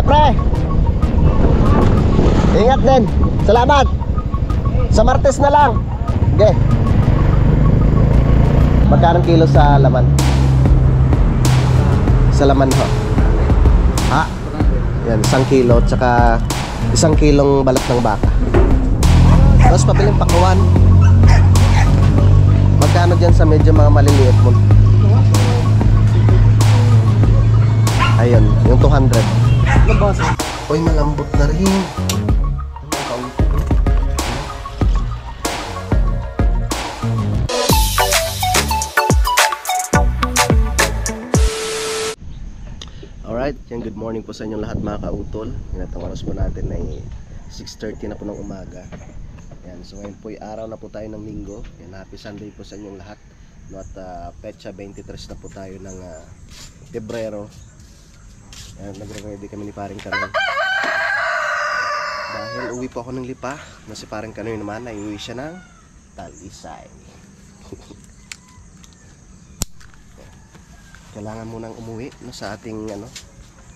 pre, ingat din. Salamat. Sa Martes na lang. Okay. Magkano kilo sa laman? Sa laman ho. Ha? Yan, 1 kilo. Tsaka 1 kilong balat ng baka. Tapos pabiling pakuan. Magkano dyan sa medyo mga maliliit mo? Ayun, yung 200. Uy, malambot na rin. Alright, yan, good morning po sa inyong lahat mga kautol. Inatang oras po natin ay 6:30 na po ng umaga. Yan, so ngayon po ay araw na po tayo ng linggo. Yan, happy Sunday po sa inyong lahat. No, at petsa 23 na po tayo ng Pebrero. Yan, nagre-ready kami ni Paring Kanoy. Dahil uwi po ako ng Lipa, na si Paring Kanoy naman ay uwi siya ng Talisay. Kailangan munang umuwi no, sa ating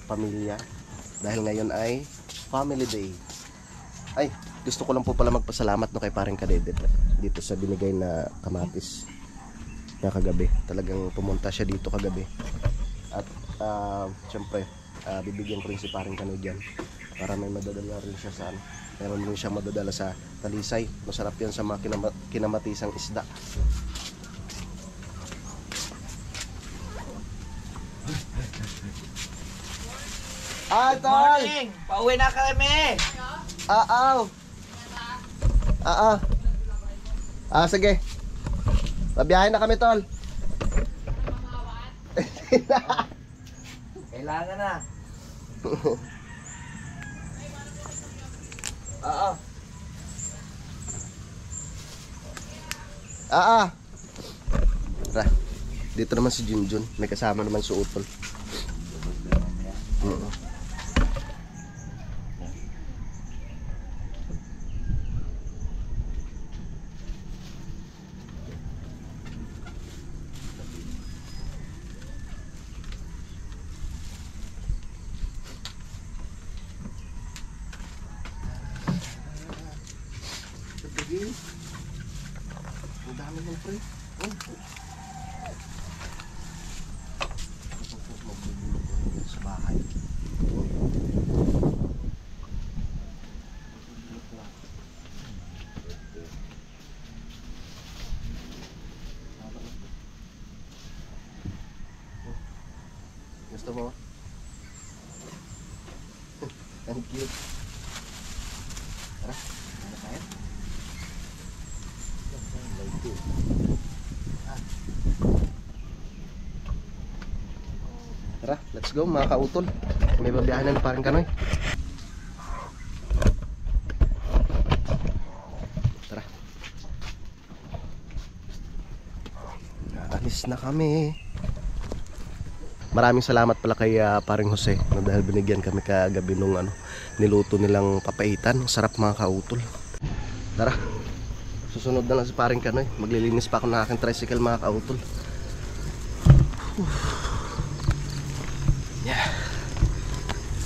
pamilya. Dahil ngayon ay Family Day. Ay, gusto ko lang po pala magpasalamat no, kay Paring Kadedet dito sa binigay na kamatis na kagabi. Talagang pumunta siya dito kagabi. At syempre bibigyan ko rin si Paring Kanoy dyan para may madadala rin siya sa meron rin siya madadala sa Talisay. Masarap yan sa mga kinamatisang isda. Tol! Pauwi na kami! Sige. Babiyahin na kami, Tol. Kailangan na. Tara. Dito naman si Junjun. May kasama naman si Utol. Ang dami ng pre. Sa bahay. Gusto mo? Thank you. Tara, ano tayo? Tara, let's go mga kautol. May babiyahan na Paring Kanoy. Tara. Naalis na kami. Maraming salamat pala kay Paring Jose na dahil binigyan kami kagabi nung niluto nilang papaitan. Sarap mga kautol. Tara. Susunod na lang si Paring Kanoy. Maglilinis pa ako ng aking tricycle mga kautol. Yeah.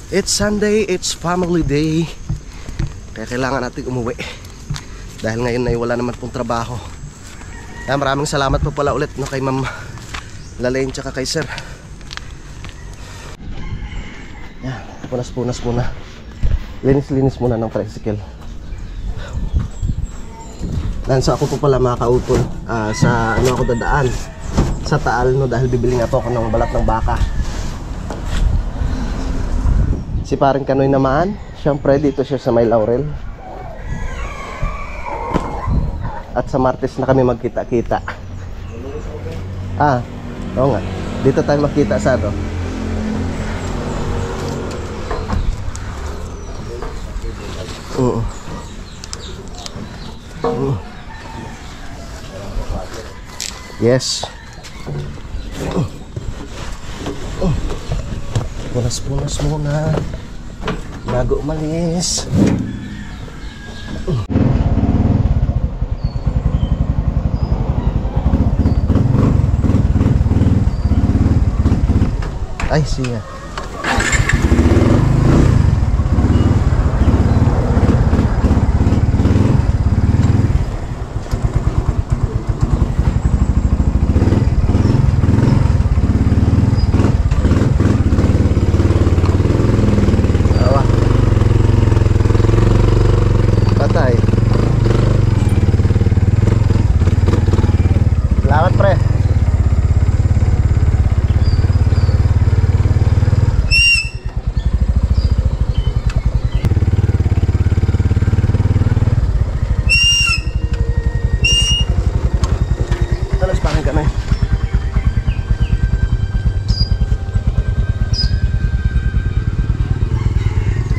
It's Sunday, it's Family Day. Kaya kailangan natin umuwi. Dahil ngayon ay wala naman pong trabaho. Kaya maraming salamat po pala ulit no, kay Ma'am Lalaine tsaka kay Sir. Yeah, punas-punas muna. Linis-linis muna ng tricycle. So ako po pala mga kautol, sa ako dadaan sa Taal no, dahil bibili nga po ako ng balat ng baka. Si Paring Kanoy naman, syempre dito siya sa May Laurel. At sa Martes na kami magkita-kita. Oo nga. Dito tayo magkita sa Yes. Punas-punas muna bago umalis. Ay, siya.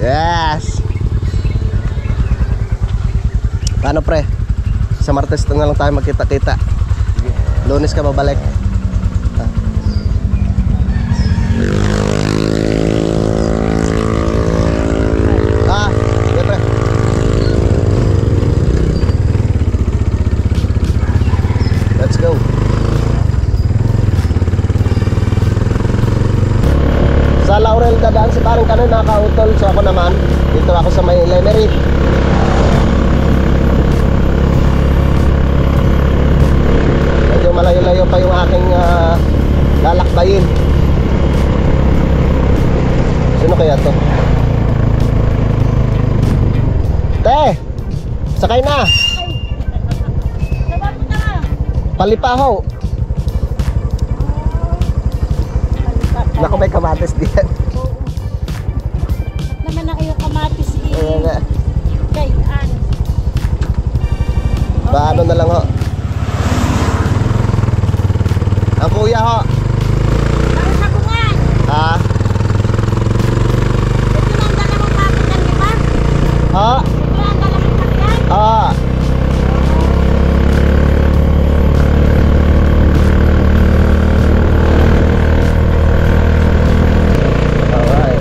Yes! Paano pre? Sa Martes na lang tayo magkita-kita. Lunes ka babalik. Sige pre. Let's go. Sa Laurel dadaan si parang kanon nakautol. So ako naman, dito ako sa may Lemery. Medyo malayo-layo pa yung aking lalakbayin. Sino kaya to? Te! Sakay na! Palipaho! Naku, may kamatis diyan. Naman na kayo kamatis Ayan nga. Gayaan. Paano na lang ho? Ang kuya ho. Bakit ako nga? Ha? Ito na ang dalawang papitan, di ba? Ha? Ito na ang dalawang papitan. Ha? Alright.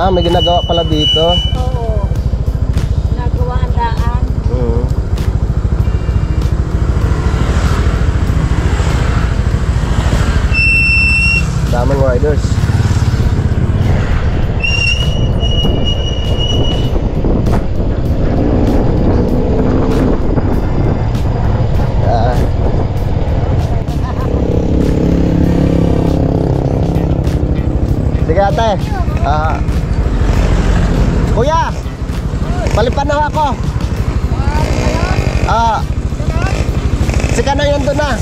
May ginagawa pala dito. Oo. Nagawa ang daan. Daming riders. Sige ate. Kuya, palipan na ako. Si Kanoy nandun na.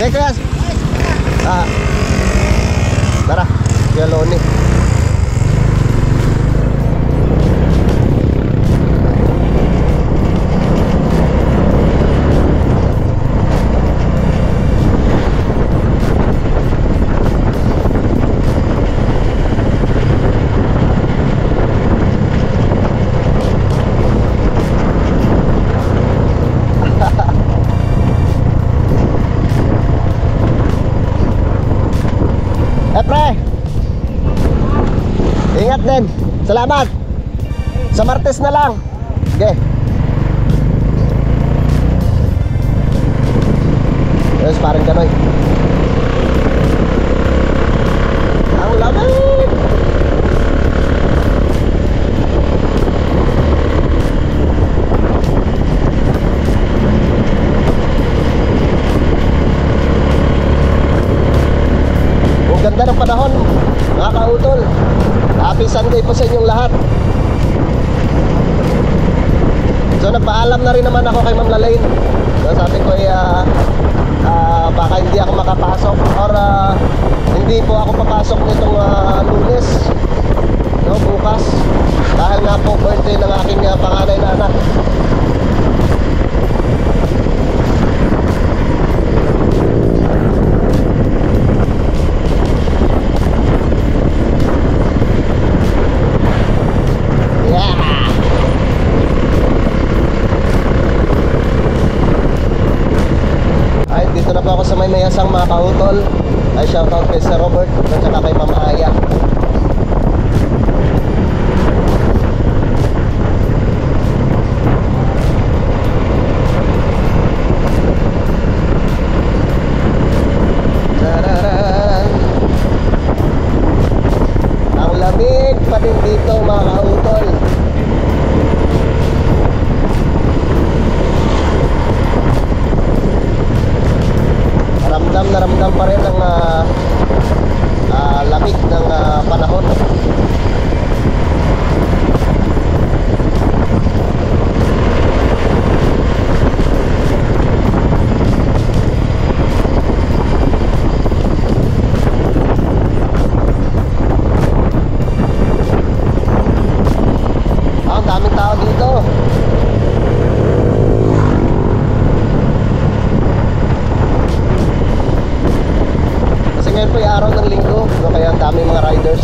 Okay, kuya. Tara, kuya Loni. Pre, ingat din. Salamat. Sa Martes na lang. Sige. Yes, parang Kanoy. Ang lamig. Ganda ng panahon, mga kautol. Happy Sunday po sa inyong lahat. So nagpaalam na rin naman ako kay Ma'am Lalaine. So, sabi ko ay baka hindi ako makapasok or hindi po ako papasok nitong Lunes, no, bukas, dahil nga po birthday ng aking panganay na anak. Dito na po ako sa may mayasang mga kautol. Ay shoutout kay Sir Robert at saka kay Mama Aya. Tararan. Ang lamig pa din dito mga kautol. Ramdam na ramdam pa rin ang lamig ng ngayon po yung araw ng linggo, no? Kaya ang daming mga riders.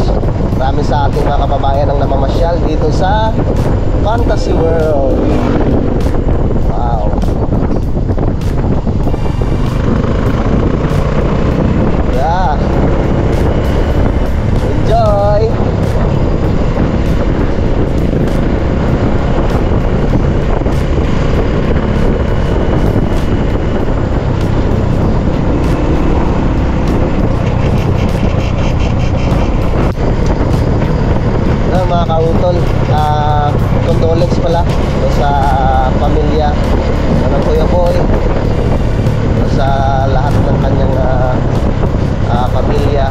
Marami sa ating mga kababayan ang namamasyal dito sa Fantasy World. Wow. Yeah. Enjoy. Mga kautol, condolence pala sa pamilya ng Kuya Boy, sa lahat ng kanyang pamilya,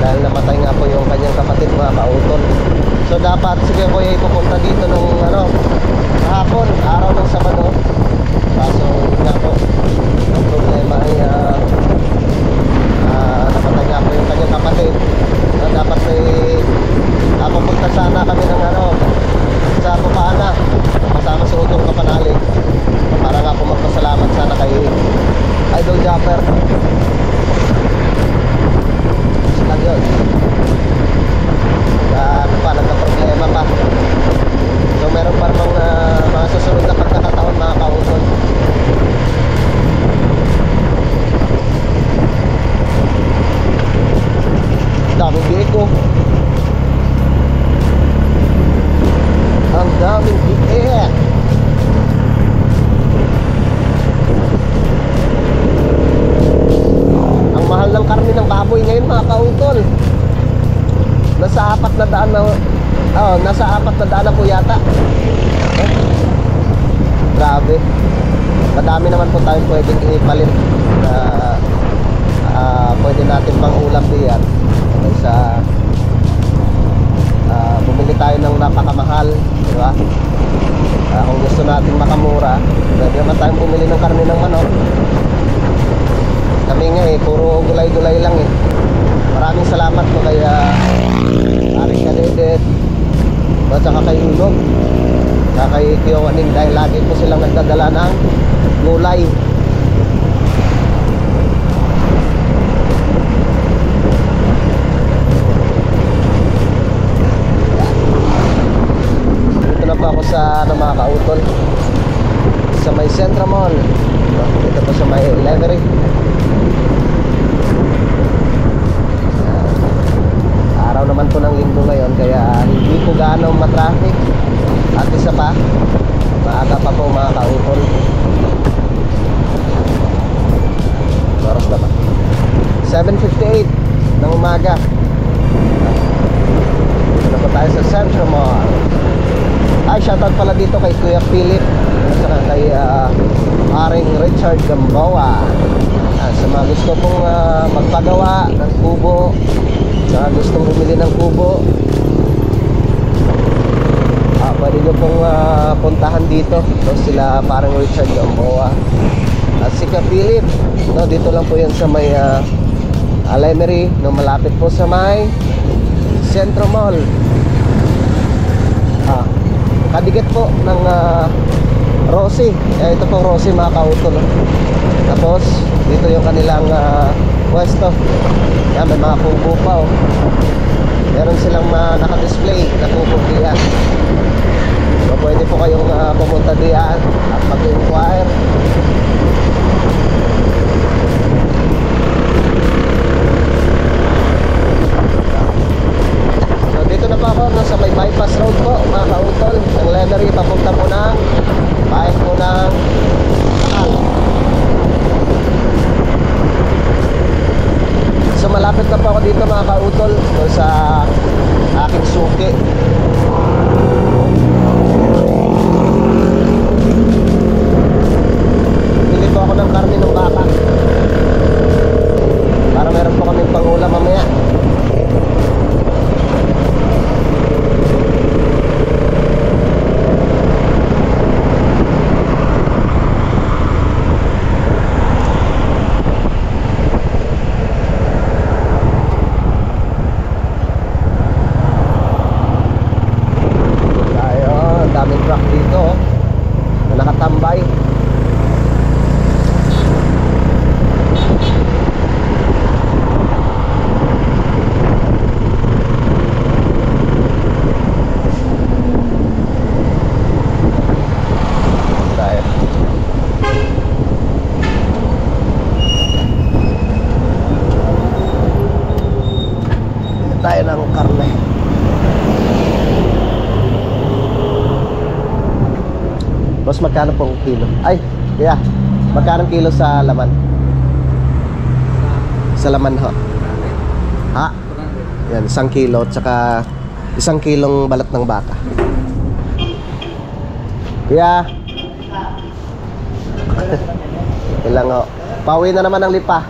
dahil namatay nga po yung kanyang kapatid, mga kautol. So dapat si Kuya Boy ay pupunta dito nung kahapon, araw ng Sabado, kaso nga po ang problema ay namatay nga po yung kanyang kapatid. Dapat may pupunta sana kami ng sa Pupana kasama si Utong Kapanalig para nga po magpasalamat sana kay Idol Japper. Sila yun nagka-problema pa. So meron pa namang mga susunod na pagkakataon, mga kautol. Daming biik ko. Ang daming biik. Ang mahal ng karne ng baboy ngayon, mga kautol. Nasa 400 na nasa 400 na po yata. Grabe. Madami naman po tayong pwedeng ipalit na pwede natin pang ulam diyan. Sa bumili tayo ng napakamahal, di ba? Kung gusto natin makamura, pwede naman tayong bumili ng karne ng manok. Kami nga puro gulay-gulay lang Maraming salamat po kay Aring Kadedet at saka kay Unog, saka kay Kiyowaning, dahil lagi po silang nagdadala ng gulay. Ako sa mga kautol sa may Central Mall, dito po sa may Levery. Araw naman po ng linggo ngayon, kaya hindi po gaano matraffic. At isa pa, maaga pa po, mga kautol. Oras na ba? 7:58 ng umaga. Dito po tayo sa Central Mall. Ay, shoutout pala dito kay Kuya Philip at saka kay Aring Richard Gamboa. Sa mga gusto pong magpagawa ng kubo, sa gustong bumili ng kubo, pwede nyo pong puntahan dito. Sila parang Richard Gamboa at si Kuya Philip, dito lang po yan sa may Lemery, malapit po sa may Centro Mall. Kadigit po ng Rosie. Ito po Rosie, mga kautol. Tapos dito yung kanilang pwesto. Yan, may mga kubo pa Meron silang naka-display na kubo diyan. So pwede po kayong pumunta diyan at mag-inquire. Dito na po ako, nasa may bypass road po, mga kautol, ng Lemery, papunta po ng bayan po ng Taal. So malapit na po ako dito, mga kautol, sa aking suki. Boss, magkano pong kilo? Ay, kaya, magkano kilo sa laman? Sa laman ho? Ha? Yan, 1 kilo, tsaka 1 kilong balat ng baka. Kaya, ilang ho. Pauwi na naman ang lipa.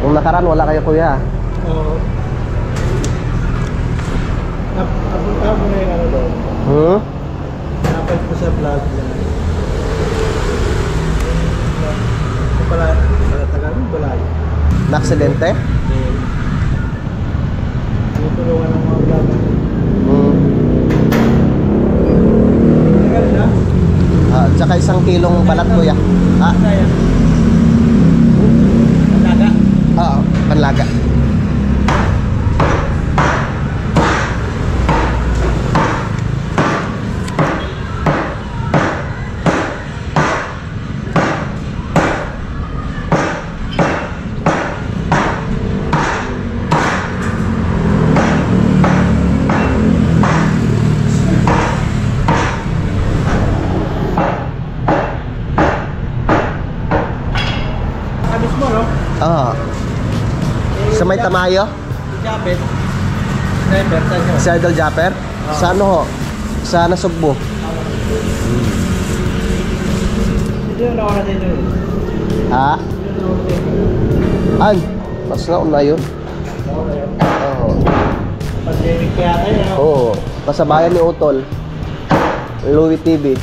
Nung nakaraan, wala kayo kuya. Oo. Napunta mo na yung ano doon. Napad ko sa vlog na. Pala, tagal mo balay. Na-aksidente? Tinutulungan ng mga vlog. Tagal na? Tsaka 1 kilong balat kuya. Kaya. Talaga? Oo, panlaga. Abis mo, no? Oo. Sa may Tamayo? Japet. Sniper, tayo. Si Idol Japper? Sa ano ho? Sa Nasugbo? Hindi yung nawala dito. Ha? An? Mas nauna yun? Oo. Pandemic kaya tayo, no? Oo. Kasabayan ni Utol. Louie TV.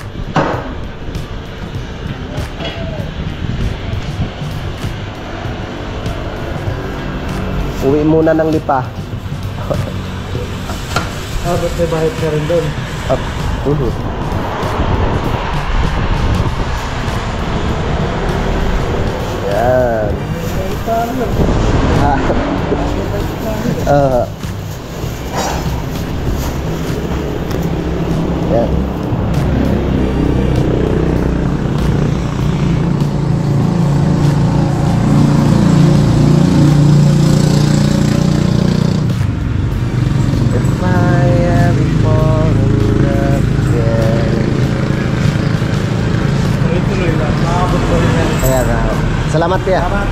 Uwi muna ng lipa. Ba't may bahit ka rin doon? Up. Yan. Yan. If I ever fall in love again. Tuloy-tuloy lang. Makakabot ko rin yan. Kaya nga. Salamat ya. Salamat.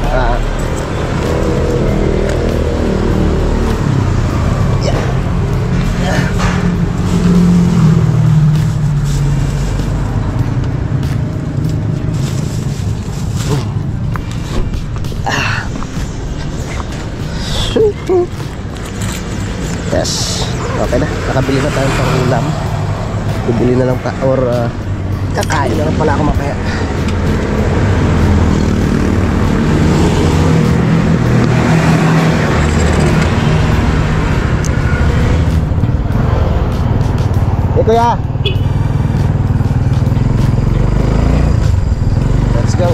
Yes. Okay na. Nakabili na tayo pang ulam. Bibili na lang or kakain na lang pala ako mamaya. Kuya. Let's go.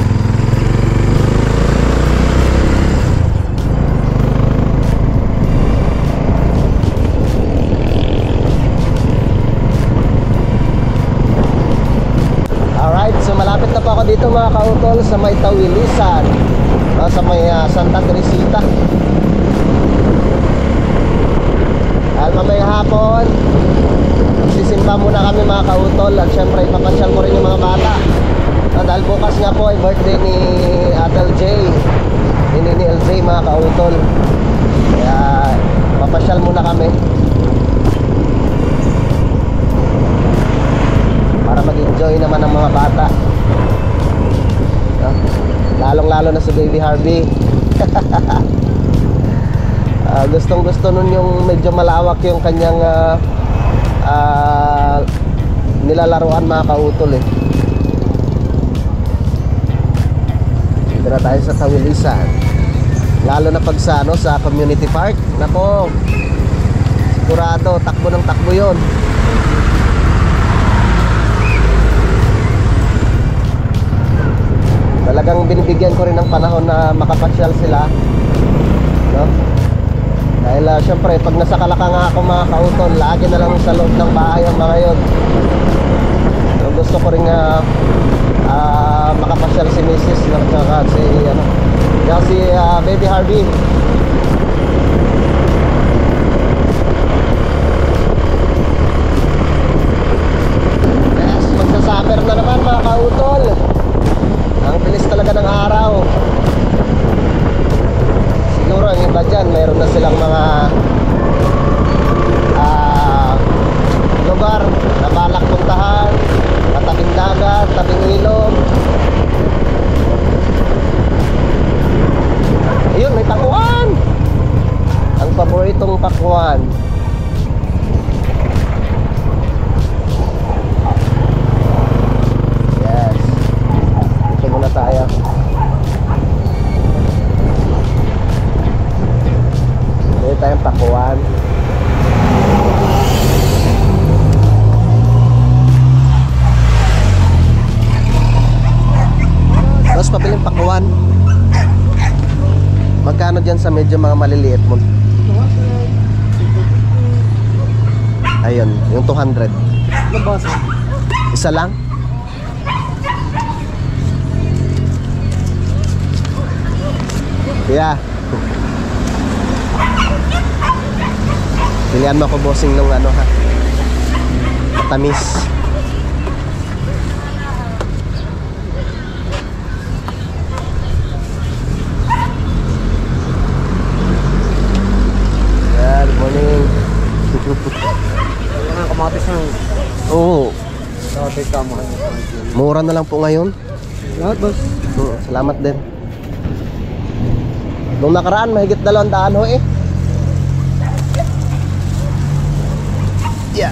Alright, so malapit na po ako dito mga kautol sa may Tawilisan, sa may Santa Teresita. Mamayang hapon sisimba muna kami mga kautol. At syempre ipapasyal ko rin yung mga bata dahil bukas nga po ay birthday ni Atel J, ni LJ mga kautol. Kaya papasyal muna kami para mag-enjoy naman ang mga bata, lalong lalo na si Baby Harvey. Gustong gusto nun yung medyo malawak yung kanyang nilalaruan mga kautol eh. Dito na tayo sa Tawilisan, lalo na pag sa, sa community park. Nako, sigurado takbo ng takbo yun. Talagang binibigyan ko rin ng panahon na makapasyal sila, no? Dahil syempre pag nasa Kalakanga ako mga kautol, lagi na lang sa loob ng bahay ang mga yun. So, gusto ko rin makapasyal si Mrs. Saka si Baby Harvey. Yes, magsa-summer na naman mga kautol. Ang bilis talaga ng araw. Siguro ang iba dyan, mayroon na silang mga lugar na balak puntahan, matabing dagat, tabing ilog. Ayun, may pakuan. Ang paboritong pakuan. Yes. Dito muna tayo. Dito tayong pakuan. Tapos pabiling pakuan. Magkano dyan sa medyo mga maliliit mo? Ayun, yung 200. Isa lang? Yeah. Pilihan mo ako bossing nung ano ha. Tamis. Yeah, good morning. Ang kamatis ng Oo. dati ka mo. Mura na lang po ngayon. Lahat boss. Salamat din. Nung nakaraan, mahigit 200 ho eh. Yeah.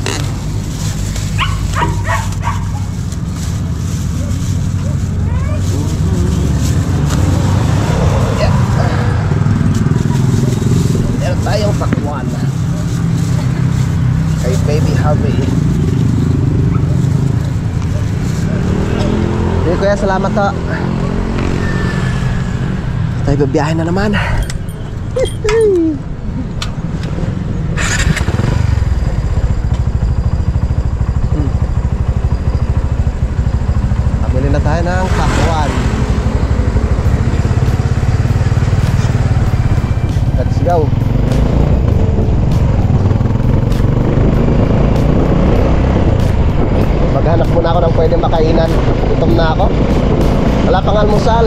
Yeah. Meron tayong pakwan kay Baby Harvey. Hindi kuya, salamat to. Tayo babiyahin na naman. Pabili na tayo ng pakwan. Let's go. Maghanap muna ako ng pwede makainan. Gutom na ako. Wala pang almusal.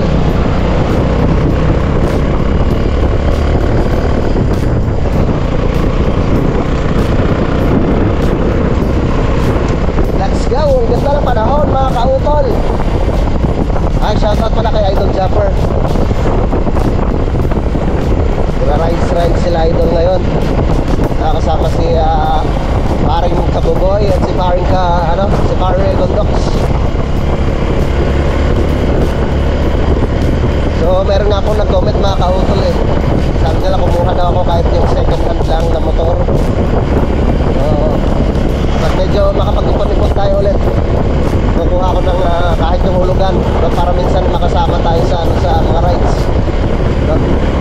Let's go. Ang ganda ng panahon mga kautol. Ay, shoutout pala kay Idol Japper. Rides sila Idol ngayon. Nakakasama si paring Kabuboy at si paring si paring Gondox. So meron nga akong nag-comment mga kautol eh. Sabi nila kumuha daw ako kahit yung second hand lang na motor. Pag medyo makapag-ipon-ipon tayo ulit, kukuha ako ng kahit yung hulugan para minsan makasama tayo sa mga rides.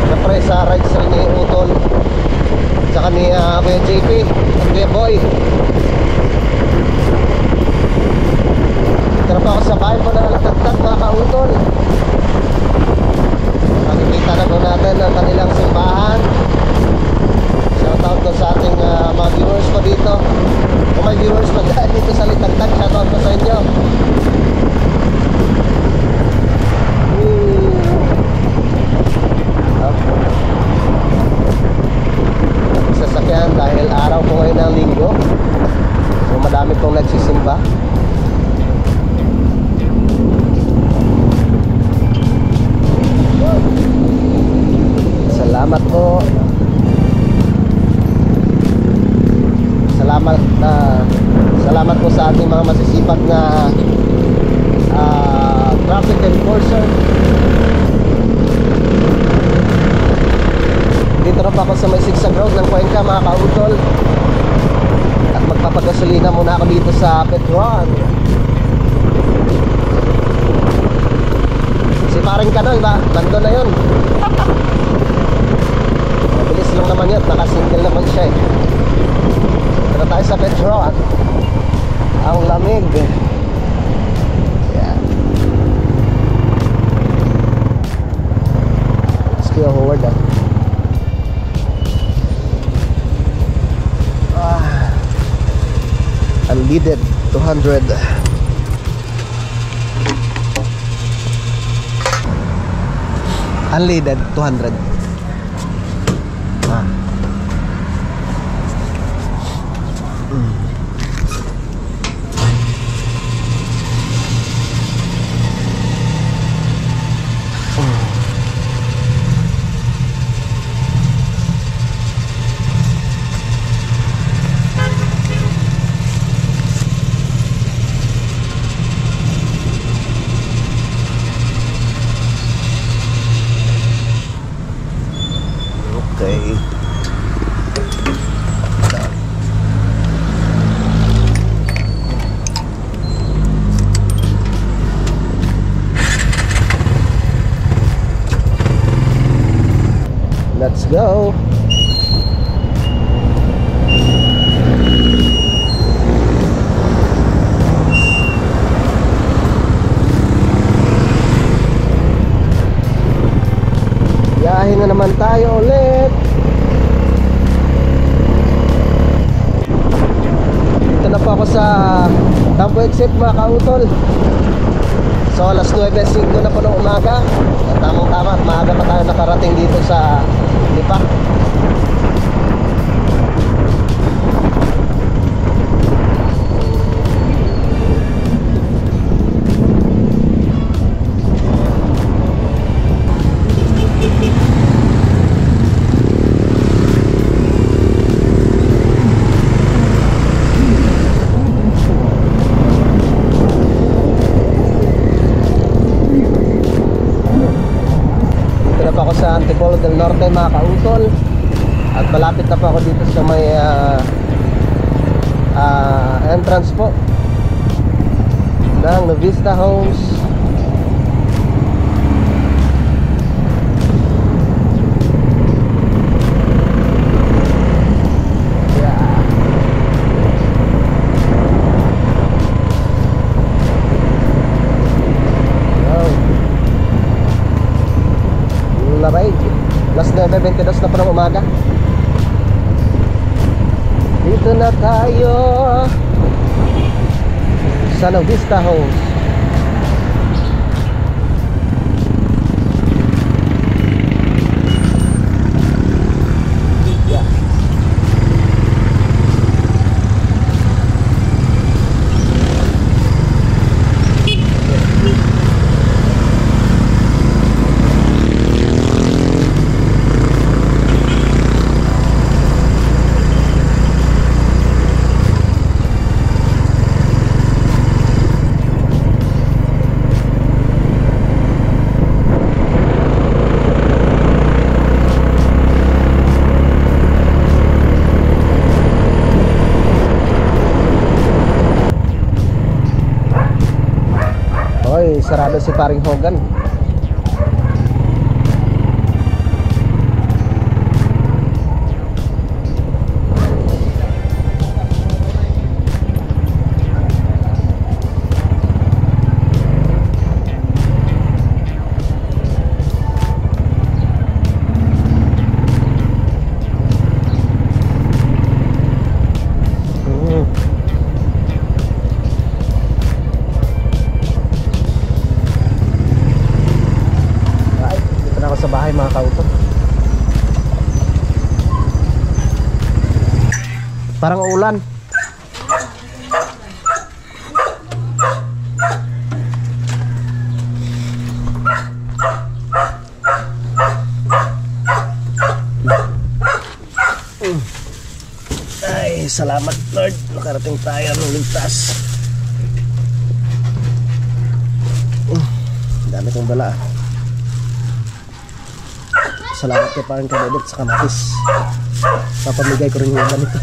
Siyempre sa rides rin ni Utol tsaka ni Kuya JP at Kuya Boy. Tara pa ako sa bahay po na nalatagtag mga kautol. Makikita na po natin ang kanilang simbahan. Shoutout ko sa ating mga viewers po dito. Kung may viewers pa dito sa Litagtag, shoutout ko sa inyo. Sasakyan dahil araw po ngayon ng linggo. So madami pong nagsisimba. Salamat po. Salamat po sa ating mga masisipag na traffic enforcer. Dito na pa ako sa may Sigsag Road ng Cuenca mga kautol. At magpapagasolina muna ako dito sa Petron. Si paring Kanoy ba? Nandun na yun. Mabilis lang naman yun. Nakasingle naman siya eh. Tara tayo sa Petron. Ang lamig. Unleaded 200. Unleaded 200. Ah. Okay. Let's go. Biyahe na naman tayo ulit. Dito na po ako sa Tambo Exit mga kautol. So alas 9:05 na po ng umaga. Tamang tama at maaga pa tayo nakarating dito sa Lipa. Sa Antipolo del Norte mga kautol, at malapit na pa ako dito sa may entrance po ng Novista Homes. Alas 9:22 na po ng umaga. Dito na tayo sa Novista Homes. Yeah. Sarado si paring Hogan. Sa bahay mga kauto. Parang ulan. Ay, salamat Lord, nakarating tayo ng ligtas. Dami kong dala. Salamat kay parang kadedit sa kamatis. Papamigay ko rin yung iba nito.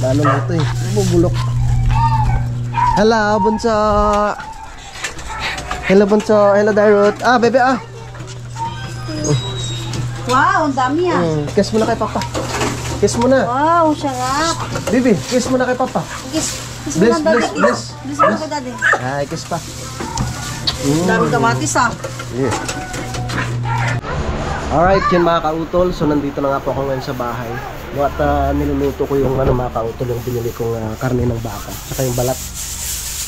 Manong ito eh, bubulok. Hello bunso. Hello bunso, hello Dairut. Ah bebe ah. Wow, ang dami ah. Kiss mo na kay papa. Kiss mo na. Wow, sarap. Bibi, kiss mo na kay papa. Kiss Bless, mo na, bless, daddy. bless. Bless mo na, daddy. Ay, kiss pa. Dami kamatis ah. Yeah. Alright, yun mga kautol. So nandito na nga po ako ngayon sa bahay. No, at niluluto ko yung mga kautol, yung binili kong karne ng baka. Saka yung balat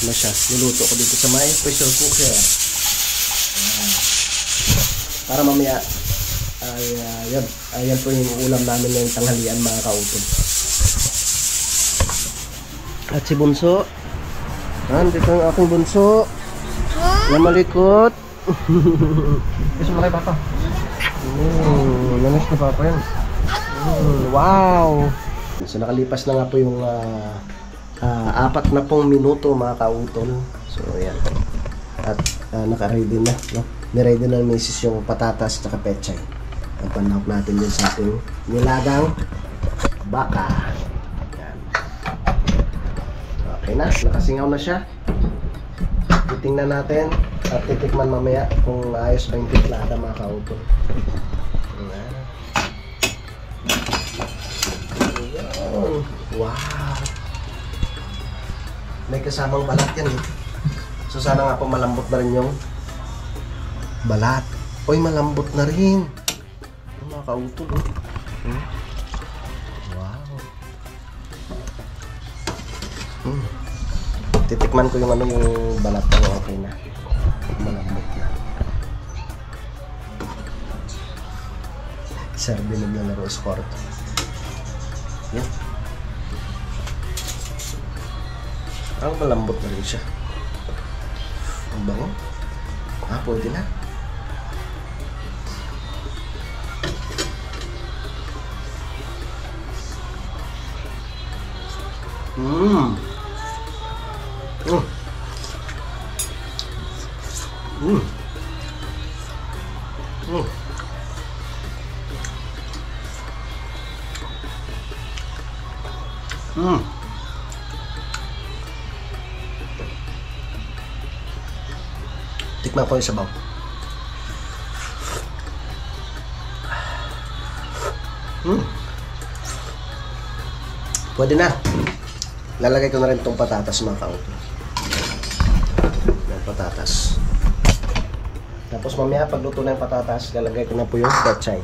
na siya. Niluto ko dito sa may pressure cooker. Para mamaya ay yan po yung ulam namin ngayong tanghalian mga kautol. At si Bunso, dito ang aking Bunso na malikot. Gusto mo kay Papa? Namis na Papa yan. Wow! So nakalipas na nga po yung 4 na pong minuto mga kautol. So ayan. At naka-ready na, no? Niready na ng misis yung patatas at pechay. Ang panahok natin din sa ating nilagang baka. Ayan. Okay na, nakasingaw na siya. Titingnan natin at titikman mamaya kung ayos ba yung tiklada mga kautol. Ayan. Ayan. Wow! May kasamang balat yan eh. So sana nga po malambot na rin yung balat. Oy, malambot na rin. Yung mga kautol oh. Wow. Titikman ko yung yung balat ko. Okay na. Malambot na. Serbinog na laro sport. Yan. Ang malambot na rin siya. Ang bango. Pwede na. Tikman ko yung sabaw. Pwede na. Lalagay ko na rin itong patatas mga kautol. Yung patatas. Tapos mamaya pagluto na yung patatas, lalagay ko na po yung pechay.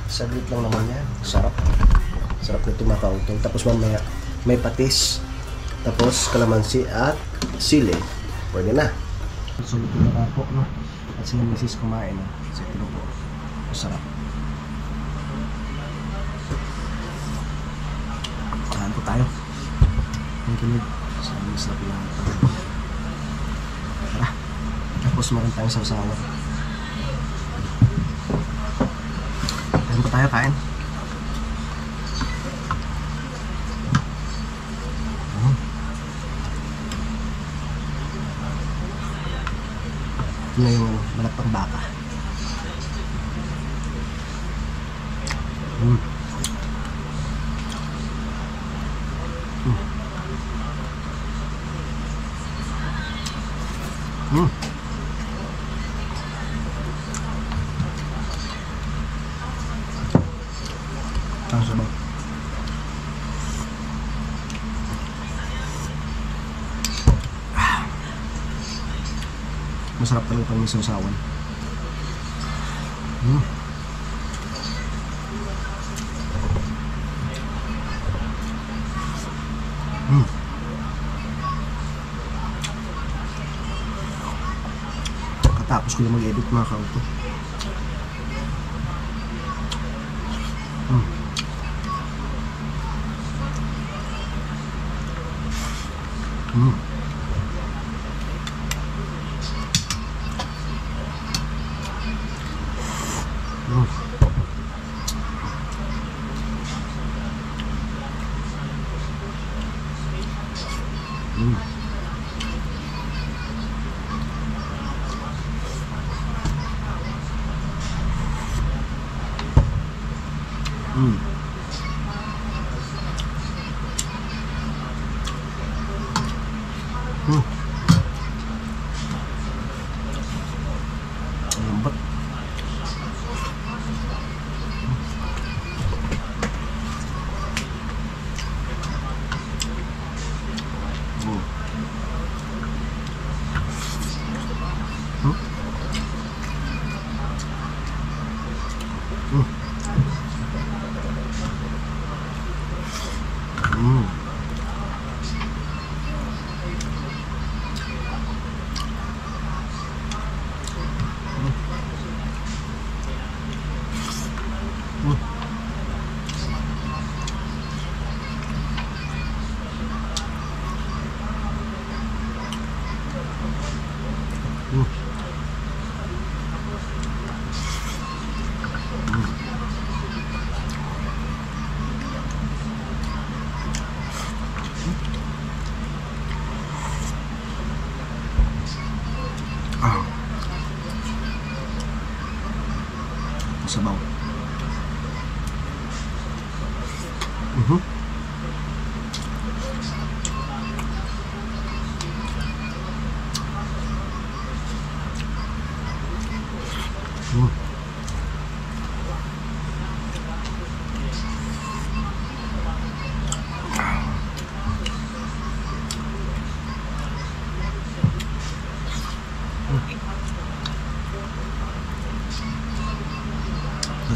Saglit lang naman yan. Sarap. Sarap nito mga kautol. Tapos mamaya may patis. Tapos kalamansi at sili. Pwede na. Sulit na po, no? At sila misis kumain. So ito po. Masarap. Saan po tayo? Ang kinig. Sabi sa pilang. Tara. Tapos meron tayong sausawan. Saan po tayo kain? Ito na yung balat ng baka. Ang sabaw. Masarap talaga pang may sausawan. Katapos ko lang mag-edit mga kauto. Lambot. Hmm.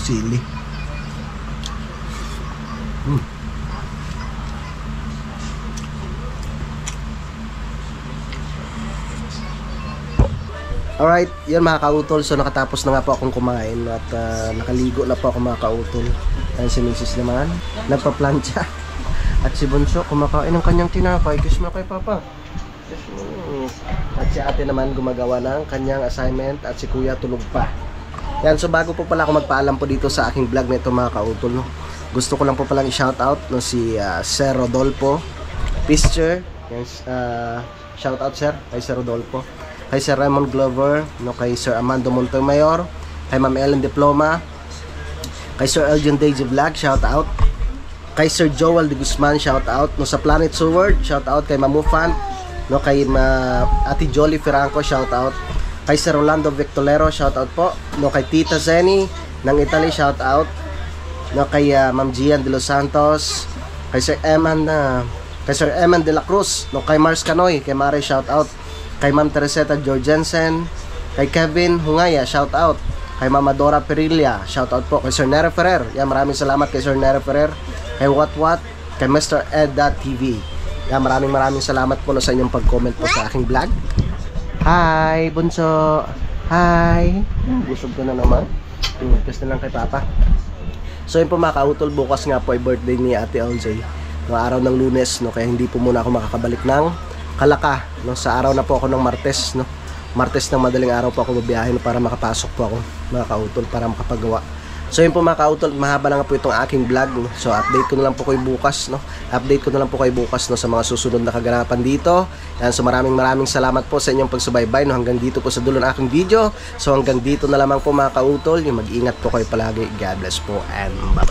sili. Alright, yun mga kautol. So nakatapos na nga po akong kumain at nakaligo na po ako mga kautol. Ayan si Mrs. naman, nagpa-plancha. At si Bunso kumakain ng kanyang tinapay. Kiss mo kay Papa. Kiss mo. At si ate naman gumagawa ng kanyang assignment at si kuya tulog pa. Yan, so bago po pala ako magpaalam po dito sa aking vlog na ito mga kautol, no? Gusto ko lang po palang i-shoutout no, si Sir Rodolfo Pischer. Yan, shoutout sir kay Sir Rodolfo, kay Sir Raymond Glover, no, kay Sir Amando Montemayor, kay Ma'am Ellen Diploma, kay Sir Elgin Deji Vlog, shoutout, kay Sir Joel de Guzman, shoutout, no, sa Planet Sword, shoutout kay Mamufan, no, kay Ate Jolly Ferranco, shoutout, kay Sir Rolando Victolero, shoutout po, no, kay Tita Zeni ng Italy, shoutout, no, kay Ma'am Gian de Los Santos, kay Sir Eman de la Cruz, no, kay Mars Canoy, kay Mare, shoutout, kay Ma'am Tereseta Jorgensen, kay Kevin Hungaya, shoutout, kay Mama Dora Perilla, shoutout po, kay Sir Nere Ferrer, yan, maraming salamat kay Sir Nere Ferrer, kay What, kay Mr. Ed.TV, yan, maraming salamat po no, sa inyong pag-comment po sa aking vlog. Hi, Bunso. Hi. Busog ko na naman. Kiss na lang kay Papa. So yun po mga kautol, bukas nga po ay birthday ni Ate LJ. No, araw ng Lunes, no, kaya hindi po muna ako makakabalik ng Kalaka. No, sa araw na po ako ng Martes, no. Martes ng madaling araw po ako babiyahin para makapasok po ako mga kautol para makapagawa. So yun po mga kautol, mahaba na nga po itong aking vlog, no? So update ko na lang po kayo bukas, no? Update ko na lang po kayo bukas, no, sa mga susunod na kaganapan dito. Yan, so maraming salamat po sa inyong pagsubaybay, no, hanggang dito po sa dulo ng aking video. So hanggang dito na lamang po mga kautol, yung mag-ingat po kayo palagi. God bless po and bye.